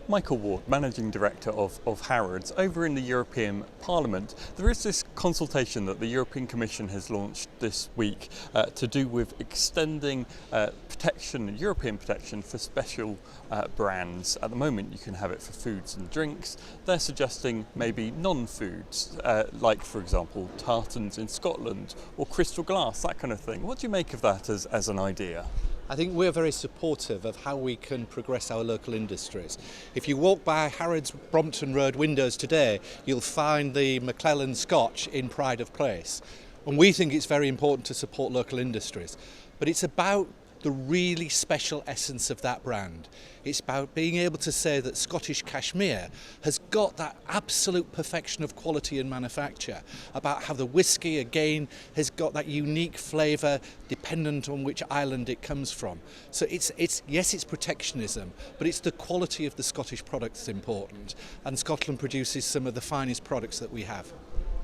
Michael Ward, Managing Director of Harrods. Over in the European Parliament, there is this consultation that the European Commission has launched this week to do with extending European protection for special brands. At the moment, you can have it for foods and drinks. They're suggesting maybe non-foods, like, for example, tartans in Scotland or crystal glass, that kind of thing. What do you make of that as an idea? I think we're very supportive of how we can progress our local industries. If you walk by Harrods Brompton Road windows today, you'll find the McClellan Scotch in pride of place. And we think it's very important to support local industries. But it's about the really special essence of that brand. It's about being able to say that Scottish Cashmere has got that absolute perfection of quality and manufacture, about how the whisky again has got that unique flavour dependent on which island it comes from. So it's protectionism, but it's the quality of the Scottish product that's important, and Scotland produces some of the finest products that we have.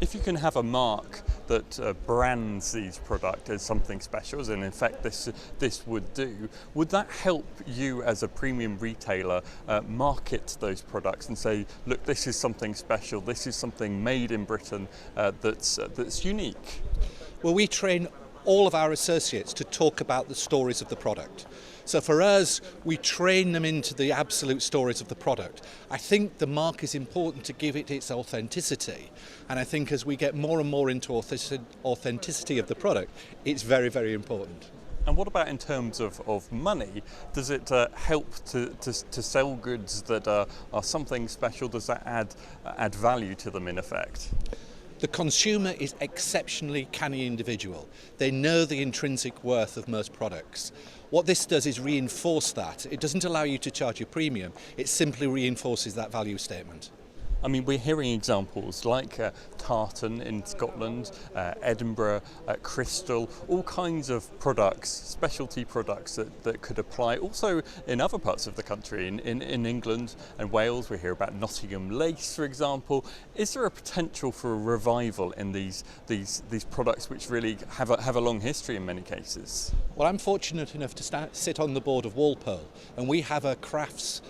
If you can have a mark that brands these products as something special, and in fact this would do, would that help you as a premium retailer market those products and say, look, this is something special, this is something made in Britain that's unique? Well, we train all of our associates to talk about the stories of the product. So for us, we train them into the absolute stories of the product. I think the mark is important to give it its authenticity. And I think as we get more and more into authenticity of the product, it's very, very important. And what about in terms of money? Does it help to sell goods that are something special? Does that add value to them in effect? The consumer is exceptionally canny individual. They know the intrinsic worth of most products. What this does is reinforce that. It doesn't allow you to charge a premium, it simply reinforces that value statement. I mean, we're hearing examples like tartan in Scotland, Edinburgh, Crystal, all kinds of products, specialty products that could apply. Also in other parts of the country, in England and Wales, we hear about Nottingham lace, for example. Is there a potential for a revival in these products which really have a long history in many cases? Well, I'm fortunate enough to sit on the board of Walpole, and we have a crafts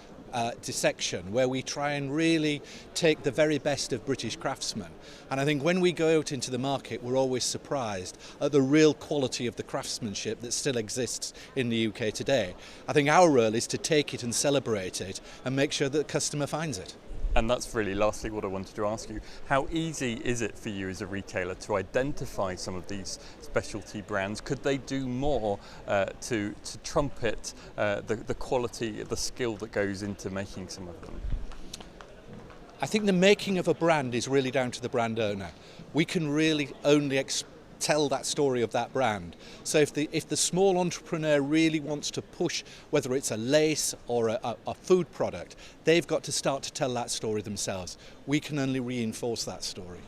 dissection where we try and really take the very best of British craftsmen. And I think when we go out into the market, we're always surprised at the real quality of the craftsmanship that still exists in the UK today. I think our role is to take it and celebrate it and make sure that the customer finds it. And that's really lastly what I wanted to ask you. How easy is it for you as a retailer to identify some of these specialty brands? Could they do more to trumpet the quality, the skill that goes into making some of them? I think the making of a brand is really down to the brand owner. We can really only tell that story of that brand. So if the small entrepreneur really wants to push, whether it's a lace or a food product, they've got to start to tell that story themselves. We can only reinforce that story.